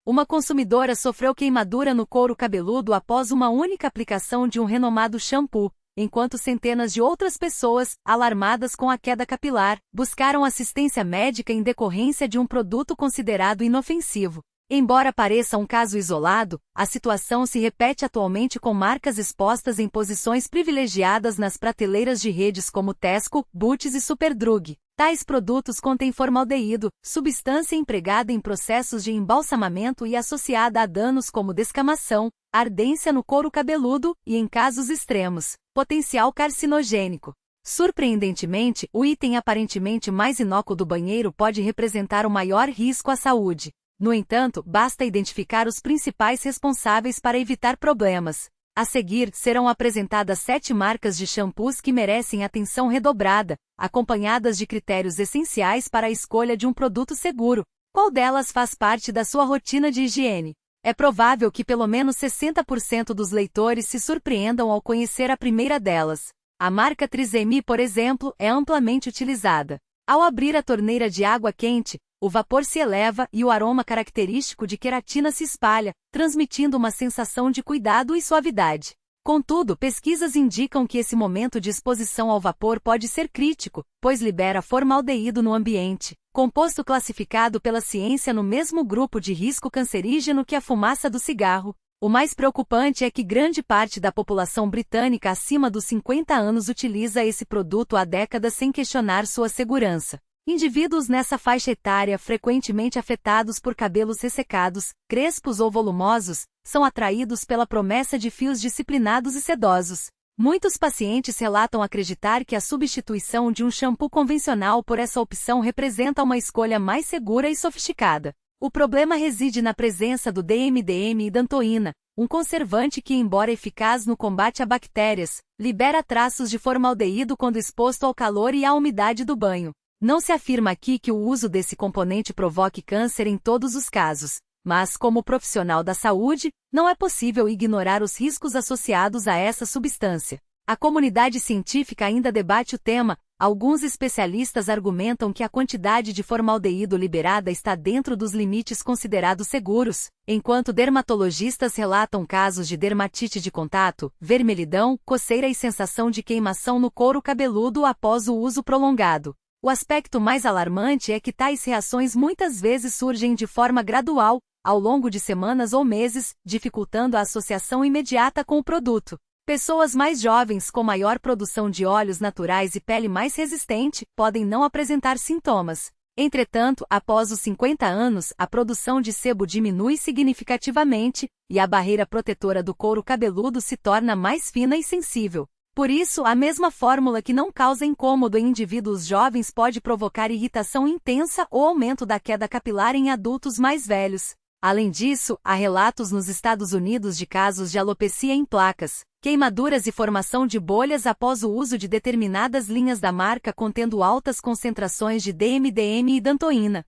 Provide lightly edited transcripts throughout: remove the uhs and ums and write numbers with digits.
Uma consumidora sofreu queimadura no couro cabeludo após uma única aplicação de um renomado shampoo, enquanto centenas de outras pessoas, alarmadas com a queda capilar, buscaram assistência médica em decorrência de um produto considerado inofensivo. Embora pareça um caso isolado, a situação se repete atualmente com marcas expostas em posições privilegiadas nas prateleiras de redes como Tesco, Boots e Superdrug. Tais produtos contêm formaldeído, substância empregada em processos de embalsamamento e associada a danos como descamação, ardência no couro cabeludo e, em casos extremos, potencial carcinogênico. Surpreendentemente, o item aparentemente mais inócuo do banheiro pode representar o maior risco à saúde. No entanto, basta identificar os principais responsáveis para evitar problemas. A seguir, serão apresentadas 7 marcas de shampoos que merecem atenção redobrada, acompanhadas de critérios essenciais para a escolha de um produto seguro. Qual delas faz parte da sua rotina de higiene? É provável que pelo menos 60% dos leitores se surpreendam ao conhecer a primeira delas. A marca Trisemi, por exemplo, é amplamente utilizada. Ao abrir a torneira de água quente, o vapor se eleva e o aroma característico de queratina se espalha, transmitindo uma sensação de cuidado e suavidade. Contudo, pesquisas indicam que esse momento de exposição ao vapor pode ser crítico, pois libera formaldeído no ambiente, composto classificado pela ciência no mesmo grupo de risco cancerígeno que a fumaça do cigarro. O mais preocupante é que grande parte da população britânica acima dos 50 anos utiliza esse produto há décadas sem questionar sua segurança. Indivíduos nessa faixa etária frequentemente afetados por cabelos ressecados, crespos ou volumosos, são atraídos pela promessa de fios disciplinados e sedosos. Muitos pacientes relatam acreditar que a substituição de um shampoo convencional por essa opção representa uma escolha mais segura e sofisticada. O problema reside na presença do DMDM e dantoína, um conservante que, embora eficaz no combate a bactérias, libera traços de formaldeído quando exposto ao calor e à umidade do banho. Não se afirma aqui que o uso desse componente provoque câncer em todos os casos, mas, como profissional da saúde, não é possível ignorar os riscos associados a essa substância. A comunidade científica ainda debate o tema. Alguns especialistas argumentam que a quantidade de formaldeído liberada está dentro dos limites considerados seguros, enquanto dermatologistas relatam casos de dermatite de contato, vermelhidão, coceira e sensação de queimação no couro cabeludo após o uso prolongado. O aspecto mais alarmante é que tais reações muitas vezes surgem de forma gradual, ao longo de semanas ou meses, dificultando a associação imediata com o produto. Pessoas mais jovens com maior produção de óleos naturais e pele mais resistente podem não apresentar sintomas. Entretanto, após os 50 anos, a produção de sebo diminui significativamente, e a barreira protetora do couro cabeludo se torna mais fina e sensível. Por isso, a mesma fórmula que não causa incômodo em indivíduos jovens pode provocar irritação intensa ou aumento da queda capilar em adultos mais velhos. Além disso, há relatos nos Estados Unidos de casos de alopecia em placas, queimaduras e formação de bolhas após o uso de determinadas linhas da marca contendo altas concentrações de DMDM e dantoína.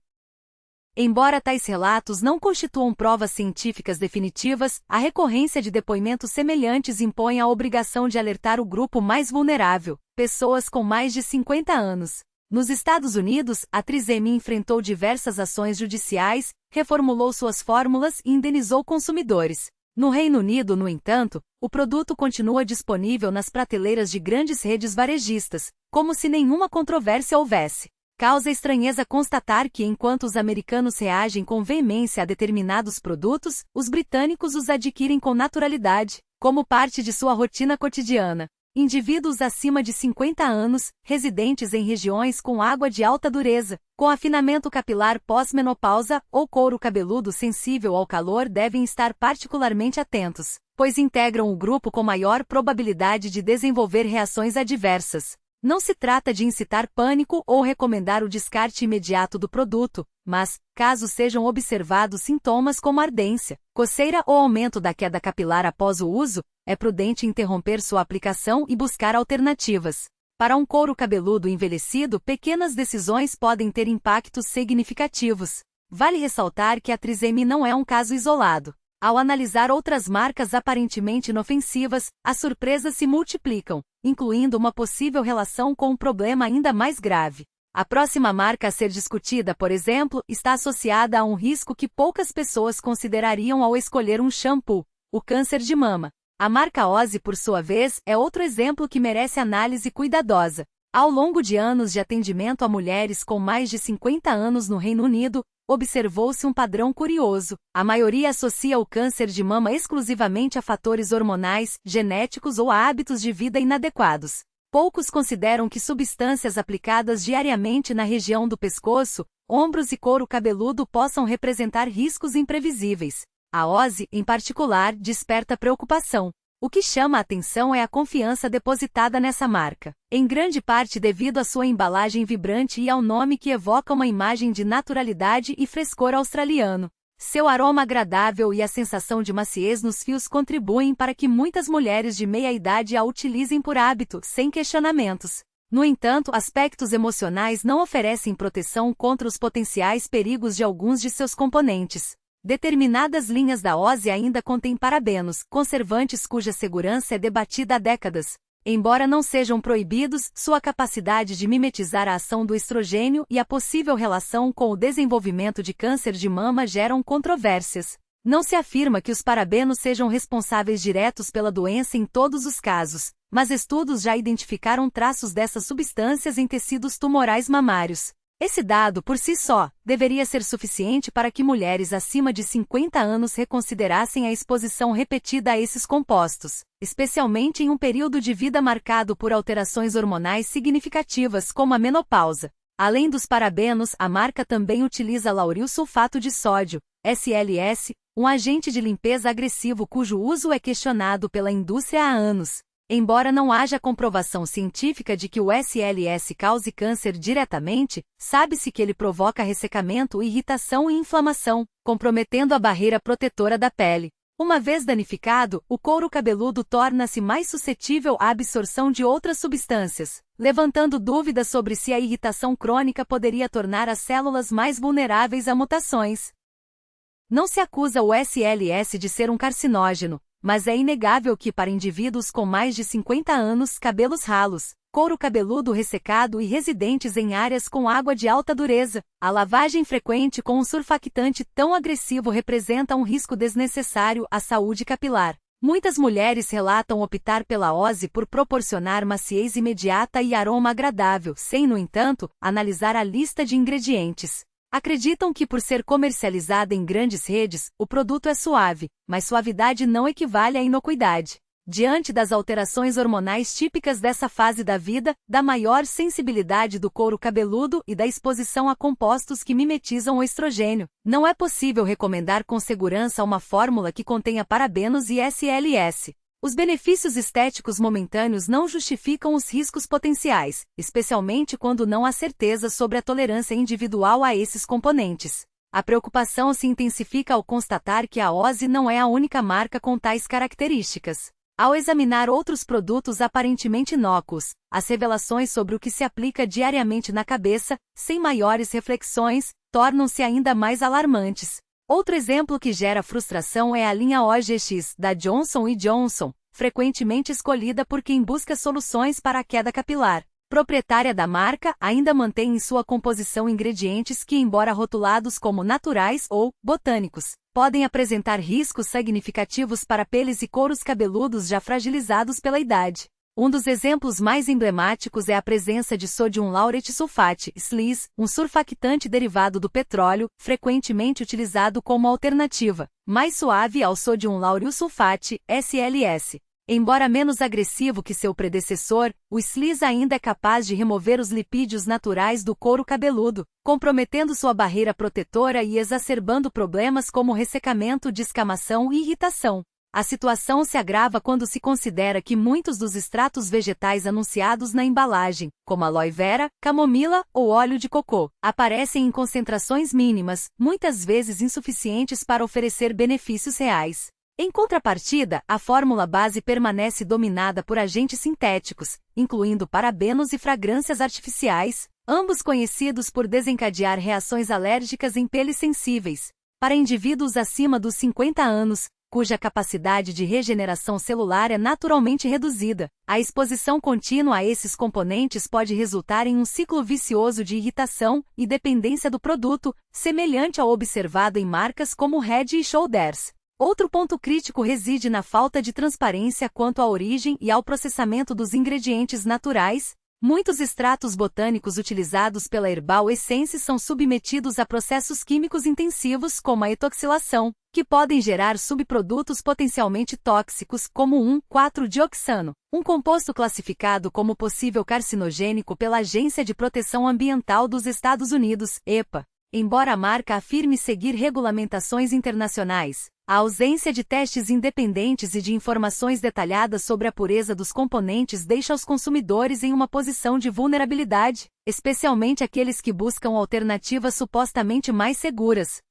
Embora tais relatos não constituam provas científicas definitivas, a recorrência de depoimentos semelhantes impõe a obrigação de alertar o grupo mais vulnerável, pessoas com mais de 50 anos. Nos Estados Unidos, a Trisemi enfrentou diversas ações judiciais, reformulou suas fórmulas e indenizou consumidores. No Reino Unido, no entanto, o produto continua disponível nas prateleiras de grandes redes varejistas, como se nenhuma controvérsia houvesse. Causa estranheza constatar que enquanto os americanos reagem com veemência a determinados produtos, os britânicos os adquirem com naturalidade, como parte de sua rotina cotidiana. Indivíduos acima de 50 anos, residentes em regiões com água de alta dureza, com afinamento capilar pós-menopausa ou couro cabeludo sensível ao calor devem estar particularmente atentos, pois integram o grupo com maior probabilidade de desenvolver reações adversas. Não se trata de incitar pânico ou recomendar o descarte imediato do produto, mas, caso sejam observados sintomas como ardência, coceira ou aumento da queda capilar após o uso, é prudente interromper sua aplicação e buscar alternativas. Para um couro cabeludo envelhecido, pequenas decisões podem ter impactos significativos. Vale ressaltar que a Trisemi não é um caso isolado. Ao analisar outras marcas aparentemente inofensivas, as surpresas se multiplicam, incluindo uma possível relação com um problema ainda mais grave. A próxima marca a ser discutida, por exemplo, está associada a um risco que poucas pessoas considerariam ao escolher um shampoo: o câncer de mama. A marca Ozzy, por sua vez, é outro exemplo que merece análise cuidadosa. Ao longo de anos de atendimento a mulheres com mais de 50 anos no Reino Unido, observou-se um padrão curioso. A maioria associa o câncer de mama exclusivamente a fatores hormonais, genéticos ou a hábitos de vida inadequados. Poucos consideram que substâncias aplicadas diariamente na região do pescoço, ombros e couro cabeludo possam representar riscos imprevisíveis. A Ozzy, em particular, desperta preocupação. O que chama a atenção é a confiança depositada nessa marca, em grande parte devido à sua embalagem vibrante e ao nome que evoca uma imagem de naturalidade e frescor australiano. Seu aroma agradável e a sensação de maciez nos fios contribuem para que muitas mulheres de meia idade a utilizem por hábito, sem questionamentos. No entanto, aspectos emocionais não oferecem proteção contra os potenciais perigos de alguns de seus componentes. Determinadas linhas da Ozzy ainda contêm parabenos, conservantes cuja segurança é debatida há décadas. Embora não sejam proibidos, sua capacidade de mimetizar a ação do estrogênio e a possível relação com o desenvolvimento de câncer de mama geram controvérsias. Não se afirma que os parabenos sejam responsáveis diretos pela doença em todos os casos, mas estudos já identificaram traços dessas substâncias em tecidos tumorais mamários. Esse dado, por si só, deveria ser suficiente para que mulheres acima de 50 anos reconsiderassem a exposição repetida a esses compostos, especialmente em um período de vida marcado por alterações hormonais significativas como a menopausa. Além dos parabenos, a marca também utiliza lauril sulfato de sódio, SLS, um agente de limpeza agressivo cujo uso é questionado pela indústria há anos. Embora não haja comprovação científica de que o SLS cause câncer diretamente, sabe-se que ele provoca ressecamento, irritação e inflamação, comprometendo a barreira protetora da pele. Uma vez danificado, o couro cabeludo torna-se mais suscetível à absorção de outras substâncias, levantando dúvidas sobre se a irritação crônica poderia tornar as células mais vulneráveis a mutações. Não se acusa o SLS de ser um carcinógeno, mas é inegável que para indivíduos com mais de 50 anos, cabelos ralos, couro cabeludo ressecado e residentes em áreas com água de alta dureza, a lavagem frequente com um surfactante tão agressivo representa um risco desnecessário à saúde capilar. Muitas mulheres relatam optar pela Ozzy por proporcionar maciez imediata e aroma agradável, sem, no entanto, analisar a lista de ingredientes. Acreditam que por ser comercializada em grandes redes, o produto é suave, mas suavidade não equivale à inocuidade. Diante das alterações hormonais típicas dessa fase da vida, da maior sensibilidade do couro cabeludo e da exposição a compostos que mimetizam o estrogênio, não é possível recomendar com segurança uma fórmula que contenha parabenos e SLS. Os benefícios estéticos momentâneos não justificam os riscos potenciais, especialmente quando não há certeza sobre a tolerância individual a esses componentes. A preocupação se intensifica ao constatar que a Ozzy não é a única marca com tais características. Ao examinar outros produtos aparentemente inócuos, as revelações sobre o que se aplica diariamente na cabeça, sem maiores reflexões, tornam-se ainda mais alarmantes. Outro exemplo que gera frustração é a linha OGX da Johnson & Johnson, frequentemente escolhida por quem busca soluções para a queda capilar. Proprietária da marca, ainda mantém em sua composição ingredientes que, embora rotulados como naturais ou botânicos, podem apresentar riscos significativos para peles e couros cabeludos já fragilizados pela idade. Um dos exemplos mais emblemáticos é a presença de sodium laurate sulfate, SLS, um surfactante derivado do petróleo, frequentemente utilizado como alternativa mais suave ao sodium lauril sulfate, SLS. Embora menos agressivo que seu predecessor, o SLS ainda é capaz de remover os lipídios naturais do couro cabeludo, comprometendo sua barreira protetora e exacerbando problemas como ressecamento, descamação e irritação. A situação se agrava quando se considera que muitos dos extratos vegetais anunciados na embalagem, como aloe vera, camomila ou óleo de cocô, aparecem em concentrações mínimas, muitas vezes insuficientes para oferecer benefícios reais. Em contrapartida, a fórmula base permanece dominada por agentes sintéticos, incluindo parabenos e fragrâncias artificiais, ambos conhecidos por desencadear reações alérgicas em peles sensíveis. Para indivíduos acima dos 50 anos, cuja capacidade de regeneração celular é naturalmente reduzida. A exposição contínua a esses componentes pode resultar em um ciclo vicioso de irritação e dependência do produto, semelhante ao observado em marcas como Head e Shoulders. Outro ponto crítico reside na falta de transparência quanto à origem e ao processamento dos ingredientes naturais. Muitos extratos botânicos utilizados pela Herbal Essences são submetidos a processos químicos intensivos como a etoxilação, que podem gerar subprodutos potencialmente tóxicos como 1,4-dioxano, um composto classificado como possível carcinogênico pela Agência de Proteção Ambiental dos Estados Unidos, EPA. Embora a marca afirme seguir regulamentações internacionais, a ausência de testes independentes e de informações detalhadas sobre a pureza dos componentes deixa os consumidores em uma posição de vulnerabilidade, especialmente aqueles que buscam alternativas supostamente mais seguras.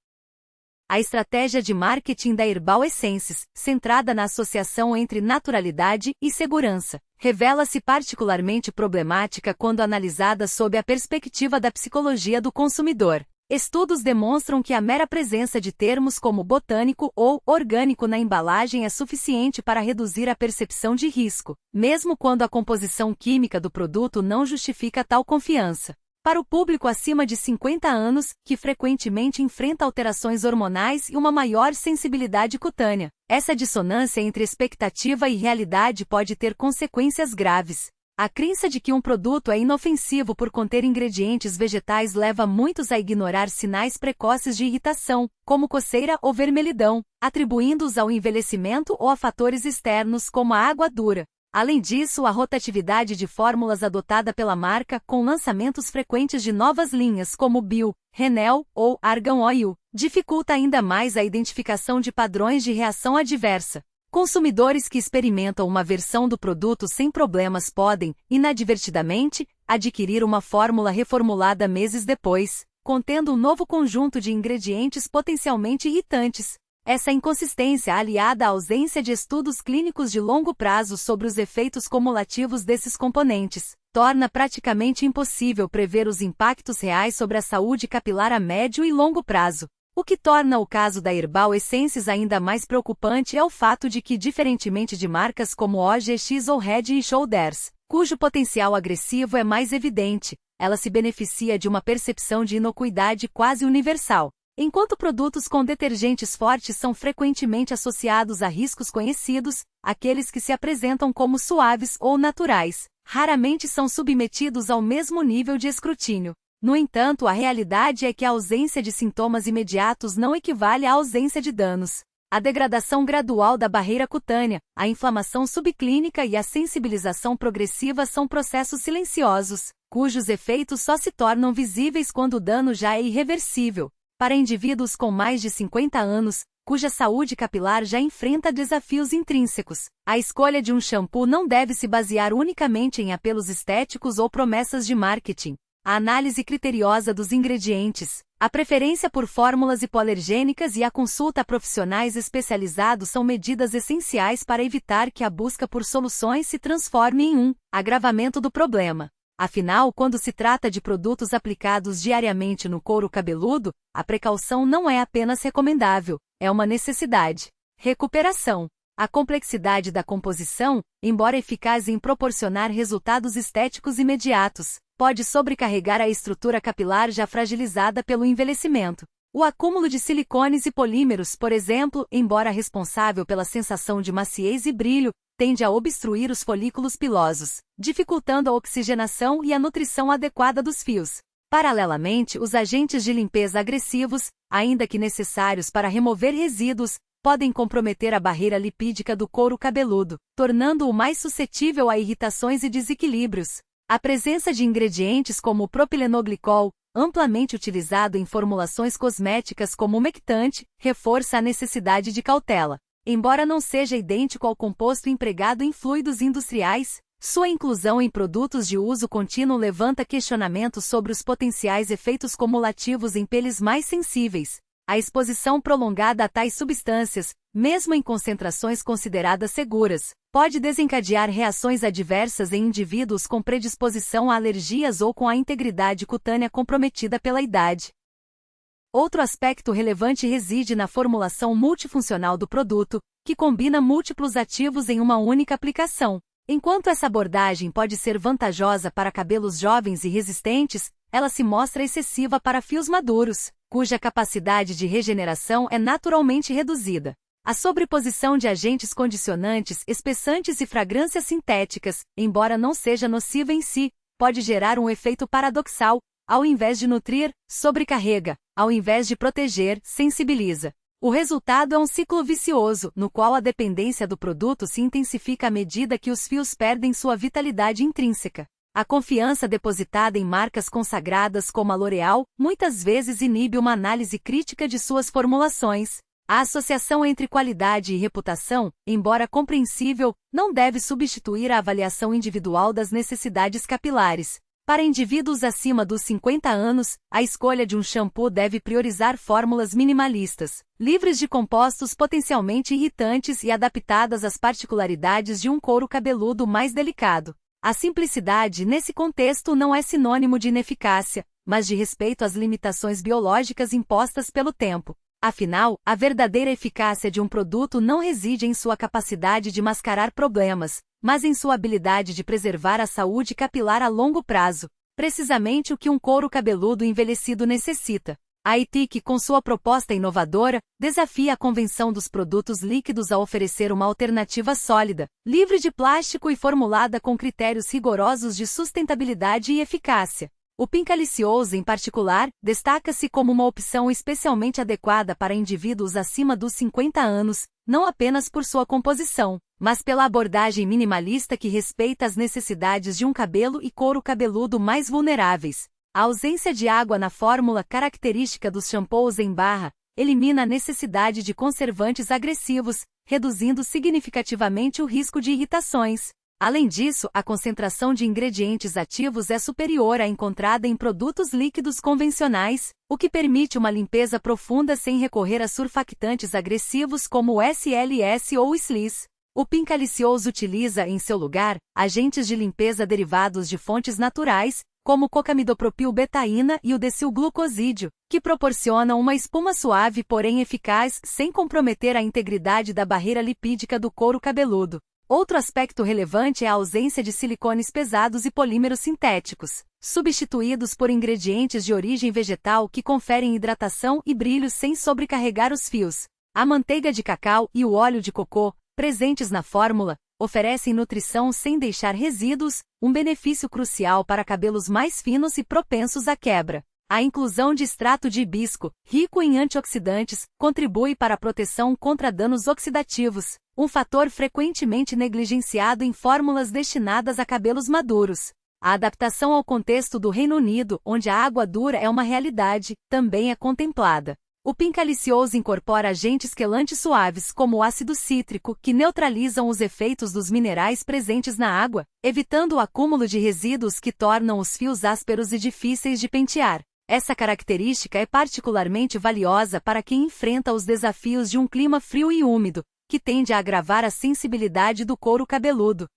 A estratégia de marketing da Herbal Essences, centrada na associação entre naturalidade e segurança, revela-se particularmente problemática quando analisada sob a perspectiva da psicologia do consumidor. Estudos demonstram que a mera presença de termos como botânico ou orgânico na embalagem é suficiente para reduzir a percepção de risco, mesmo quando a composição química do produto não justifica tal confiança. Para o público acima de 50 anos, que frequentemente enfrenta alterações hormonais e uma maior sensibilidade cutânea, essa dissonância entre expectativa e realidade pode ter consequências graves. A crença de que um produto é inofensivo por conter ingredientes vegetais leva muitos a ignorar sinais precoces de irritação, como coceira ou vermelhidão, atribuindo-os ao envelhecimento ou a fatores externos como a água dura. Além disso, a rotatividade de fórmulas adotada pela marca, com lançamentos frequentes de novas linhas como Bio, Renel ou Argan Oil, dificulta ainda mais a identificação de padrões de reação adversa. Consumidores que experimentam uma versão do produto sem problemas podem, inadvertidamente, adquirir uma fórmula reformulada meses depois, contendo um novo conjunto de ingredientes potencialmente irritantes. Essa inconsistência, aliada à ausência de estudos clínicos de longo prazo sobre os efeitos cumulativos desses componentes, torna praticamente impossível prever os impactos reais sobre a saúde capilar a médio e longo prazo. O que torna o caso da Herbal Essences ainda mais preocupante é o fato de que, diferentemente de marcas como OGX ou Head e Shoulders, cujo potencial agressivo é mais evidente, ela se beneficia de uma percepção de inocuidade quase universal. Enquanto produtos com detergentes fortes são frequentemente associados a riscos conhecidos, aqueles que se apresentam como suaves ou naturais, raramente são submetidos ao mesmo nível de escrutínio. No entanto, a realidade é que a ausência de sintomas imediatos não equivale à ausência de danos. A degradação gradual da barreira cutânea, a inflamação subclínica e a sensibilização progressiva são processos silenciosos, cujos efeitos só se tornam visíveis quando o dano já é irreversível. Para indivíduos com mais de 50 anos, cuja saúde capilar já enfrenta desafios intrínsecos, a escolha de um shampoo não deve se basear unicamente em apelos estéticos ou promessas de marketing. A análise criteriosa dos ingredientes, a preferência por fórmulas hipoalergênicas e a consulta a profissionais especializados são medidas essenciais para evitar que a busca por soluções se transforme em um agravamento do problema. Afinal, quando se trata de produtos aplicados diariamente no couro cabeludo, a precaução não é apenas recomendável, é uma necessidade. Recuperação. A complexidade da composição, embora eficaz em proporcionar resultados estéticos imediatos, pode sobrecarregar a estrutura capilar já fragilizada pelo envelhecimento. O acúmulo de silicones e polímeros, por exemplo, embora responsável pela sensação de maciez e brilho, tende a obstruir os folículos pilosos, dificultando a oxigenação e a nutrição adequada dos fios. Paralelamente, os agentes de limpeza agressivos, ainda que necessários para remover resíduos, podem comprometer a barreira lipídica do couro cabeludo, tornando-o mais suscetível a irritações e desequilíbrios. A presença de ingredientes como o propilenoglicol, amplamente utilizado em formulações cosméticas como umectante, reforça a necessidade de cautela. Embora não seja idêntico ao composto empregado em fluidos industriais, sua inclusão em produtos de uso contínuo levanta questionamentos sobre os potenciais efeitos cumulativos em peles mais sensíveis. A exposição prolongada a tais substâncias, mesmo em concentrações consideradas seguras, pode desencadear reações adversas em indivíduos com predisposição a alergias ou com a integridade cutânea comprometida pela idade. Outro aspecto relevante reside na formulação multifuncional do produto, que combina múltiplos ativos em uma única aplicação. Enquanto essa abordagem pode ser vantajosa para cabelos jovens e resistentes, ela se mostra excessiva para fios maduros, cuja capacidade de regeneração é naturalmente reduzida. A sobreposição de agentes condicionantes, espessantes e fragrâncias sintéticas, embora não seja nociva em si, pode gerar um efeito paradoxal. Ao invés de nutrir, sobrecarrega; ao invés de proteger, sensibiliza. O resultado é um ciclo vicioso, no qual a dependência do produto se intensifica à medida que os fios perdem sua vitalidade intrínseca. A confiança depositada em marcas consagradas como a L'Oréal, muitas vezes inibe uma análise crítica de suas formulações. A associação entre qualidade e reputação, embora compreensível, não deve substituir a avaliação individual das necessidades capilares. Para indivíduos acima dos 50 anos, a escolha de um shampoo deve priorizar fórmulas minimalistas, livres de compostos potencialmente irritantes e adaptadas às particularidades de um couro cabeludo mais delicado. A simplicidade nesse contexto não é sinônimo de ineficácia, mas de respeito às limitações biológicas impostas pelo tempo. Afinal, a verdadeira eficácia de um produto não reside em sua capacidade de mascarar problemas, mas em sua habilidade de preservar a saúde capilar a longo prazo, precisamente o que um couro cabeludo envelhecido necessita. A Etique, com sua proposta inovadora, desafia a convenção dos produtos líquidos a oferecer uma alternativa sólida, livre de plástico e formulada com critérios rigorosos de sustentabilidade e eficácia. O Pincalicioso, em particular, destaca-se como uma opção especialmente adequada para indivíduos acima dos 50 anos, não apenas por sua composição, mas pela abordagem minimalista que respeita as necessidades de um cabelo e couro cabeludo mais vulneráveis. A ausência de água na fórmula característica dos shampoos em barra elimina a necessidade de conservantes agressivos, reduzindo significativamente o risco de irritações. Além disso, a concentração de ingredientes ativos é superior à encontrada em produtos líquidos convencionais, o que permite uma limpeza profunda sem recorrer a surfactantes agressivos como o SLS ou o Sliss. O Pincalicioso utiliza, em seu lugar, agentes de limpeza derivados de fontes naturais, como o cocamidopropilbetaína e o decilglucosídeo, que proporcionam uma espuma suave porém eficaz sem comprometer a integridade da barreira lipídica do couro cabeludo. Outro aspecto relevante é a ausência de silicones pesados e polímeros sintéticos, substituídos por ingredientes de origem vegetal que conferem hidratação e brilho sem sobrecarregar os fios. A manteiga de cacau e o óleo de cocô, presentes na fórmula, oferecem nutrição sem deixar resíduos, um benefício crucial para cabelos mais finos e propensos à quebra. A inclusão de extrato de hibisco, rico em antioxidantes, contribui para a proteção contra danos oxidativos, um fator frequentemente negligenciado em fórmulas destinadas a cabelos maduros. A adaptação ao contexto do Reino Unido, onde a água dura é uma realidade, também é contemplada. O Pincalicioso incorpora agentes quelantes suaves como o ácido cítrico, que neutralizam os efeitos dos minerais presentes na água, evitando o acúmulo de resíduos que tornam os fios ásperos e difíceis de pentear. Essa característica é particularmente valiosa para quem enfrenta os desafios de um clima frio e úmido, que tende a agravar a sensibilidade do couro cabeludo.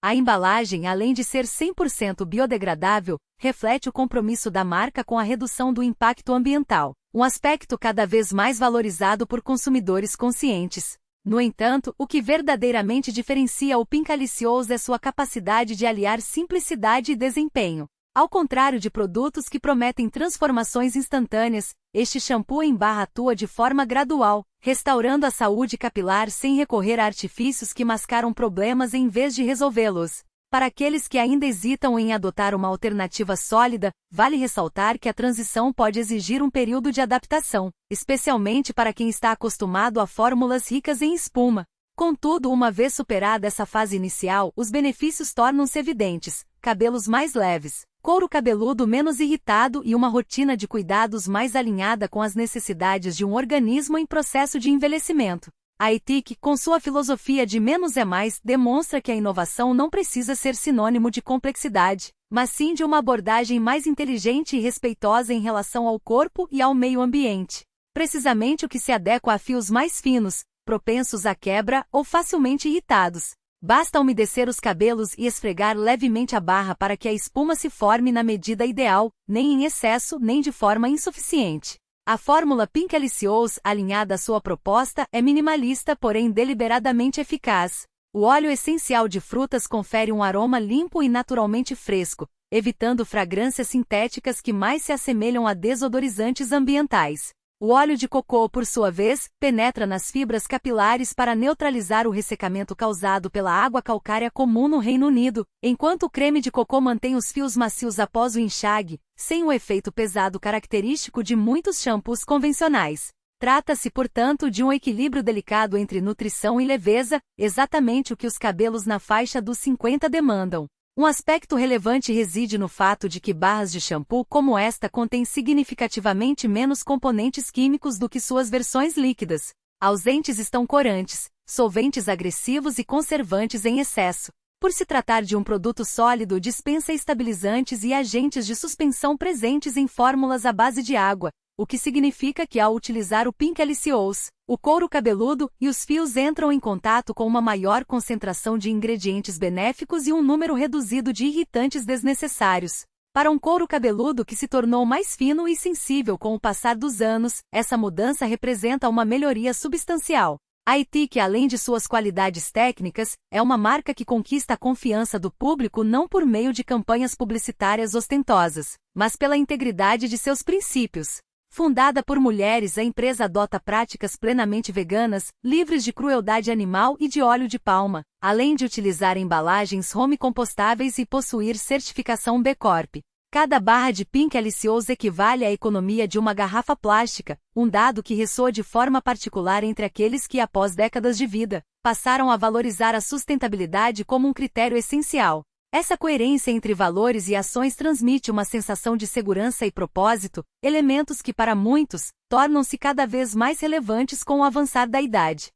A embalagem, além de ser 100% biodegradável, reflete o compromisso da marca com a redução do impacto ambiental, um aspecto cada vez mais valorizado por consumidores conscientes. No entanto, o que verdadeiramente diferencia o Pincalicioso é sua capacidade de aliar simplicidade e desempenho. Ao contrário de produtos que prometem transformações instantâneas, este shampoo em barra atua de forma gradual, restaurando a saúde capilar sem recorrer a artifícios que mascaram problemas em vez de resolvê-los. Para aqueles que ainda hesitam em adotar uma alternativa sólida, vale ressaltar que a transição pode exigir um período de adaptação, especialmente para quem está acostumado a fórmulas ricas em espuma. Contudo, uma vez superada essa fase inicial, os benefícios tornam-se evidentes: cabelos mais leves, couro cabeludo menos irritado e uma rotina de cuidados mais alinhada com as necessidades de um organismo em processo de envelhecimento. A Etique, com sua filosofia de menos é mais, demonstra que a inovação não precisa ser sinônimo de complexidade, mas sim de uma abordagem mais inteligente e respeitosa em relação ao corpo e ao meio ambiente. Precisamente o que se adequa a fios mais finos, propensos à quebra ou facilmente irritados. Basta umedecer os cabelos e esfregar levemente a barra para que a espuma se forme na medida ideal, nem em excesso nem de forma insuficiente. A fórmula Pink LCOS, alinhada à sua proposta, é minimalista, porém deliberadamente eficaz. O óleo essencial de frutas confere um aroma limpo e naturalmente fresco, evitando fragrâncias sintéticas que mais se assemelham a desodorizantes ambientais. O óleo de cocô, por sua vez, penetra nas fibras capilares para neutralizar o ressecamento causado pela água calcária comum no Reino Unido, enquanto o creme de cocô mantém os fios macios após o enxágue, sem o efeito pesado característico de muitos shampoos convencionais. Trata-se, portanto, de um equilíbrio delicado entre nutrição e leveza, exatamente o que os cabelos na faixa dos 50 demandam. Um aspecto relevante reside no fato de que barras de shampoo como esta contêm significativamente menos componentes químicos do que suas versões líquidas. Ausentes estão corantes, solventes agressivos e conservantes em excesso. Por se tratar de um produto sólido, dispensa estabilizantes e agentes de suspensão presentes em fórmulas à base de água, o que significa que ao utilizar o Pink LCOS, o couro cabeludo e os fios entram em contato com uma maior concentração de ingredientes benéficos e um número reduzido de irritantes desnecessários. Para um couro cabeludo que se tornou mais fino e sensível com o passar dos anos, essa mudança representa uma melhoria substancial. A Etique, além de suas qualidades técnicas, é uma marca que conquista a confiança do público não por meio de campanhas publicitárias ostentosas, mas pela integridade de seus princípios. Fundada por mulheres, a empresa adota práticas plenamente veganas, livres de crueldade animal e de óleo de palma, além de utilizar embalagens home compostáveis e possuir certificação B Corp. Cada barra de Pink LCOS equivale à economia de uma garrafa plástica, um dado que ressoa de forma particular entre aqueles que, após décadas de vida, passaram a valorizar a sustentabilidade como um critério essencial. Essa coerência entre valores e ações transmite uma sensação de segurança e propósito, elementos que para muitos, tornam-se cada vez mais relevantes com o avançar da idade.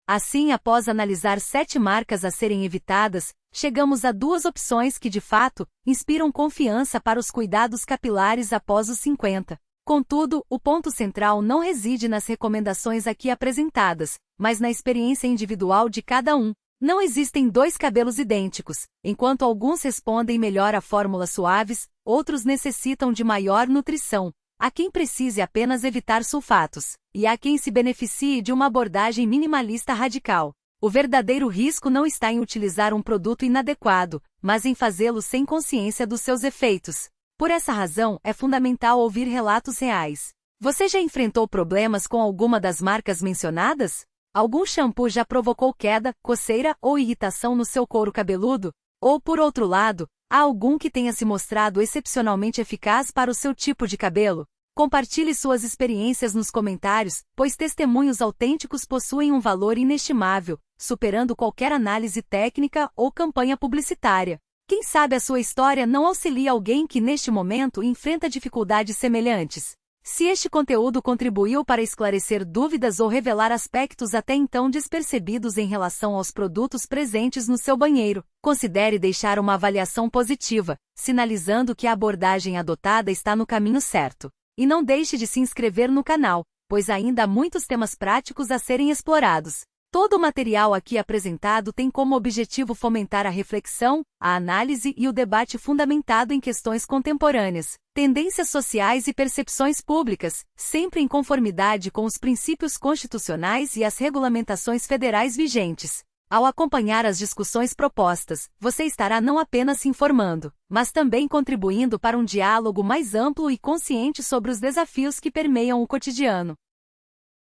Assim, após analisar 7 marcas a serem evitadas, chegamos a 2 opções que de fato, inspiram confiança para os cuidados capilares após os 50. Contudo, o ponto central não reside nas recomendações aqui apresentadas, mas na experiência individual de cada um. Não existem 2 cabelos idênticos, enquanto alguns respondem melhor a fórmulas suaves, outros necessitam de maior nutrição. Há quem precise apenas evitar sulfatos, e há quem se beneficie de uma abordagem minimalista radical. O verdadeiro risco não está em utilizar um produto inadequado, mas em fazê-lo sem consciência dos seus efeitos. Por essa razão, é fundamental ouvir relatos reais. Você já enfrentou problemas com alguma das marcas mencionadas? Algum shampoo já provocou queda, coceira ou irritação no seu couro cabeludo? Ou, por outro lado, há algum que tenha se mostrado excepcionalmente eficaz para o seu tipo de cabelo? Compartilhe suas experiências nos comentários, pois testemunhos autênticos possuem um valor inestimável, superando qualquer análise técnica ou campanha publicitária. Quem sabe a sua história não auxilia alguém que neste momento enfrenta dificuldades semelhantes. Se este conteúdo contribuiu para esclarecer dúvidas ou revelar aspectos até então despercebidos em relação aos produtos presentes no seu banheiro, considere deixar uma avaliação positiva, sinalizando que a abordagem adotada está no caminho certo. E não deixe de se inscrever no canal, pois ainda há muitos temas práticos a serem explorados. Todo o material aqui apresentado tem como objetivo fomentar a reflexão, a análise e o debate fundamentado em questões contemporâneas, tendências sociais e percepções públicas, sempre em conformidade com os princípios constitucionais e as regulamentações federais vigentes. Ao acompanhar as discussões propostas, você estará não apenas se informando, mas também contribuindo para um diálogo mais amplo e consciente sobre os desafios que permeiam o cotidiano.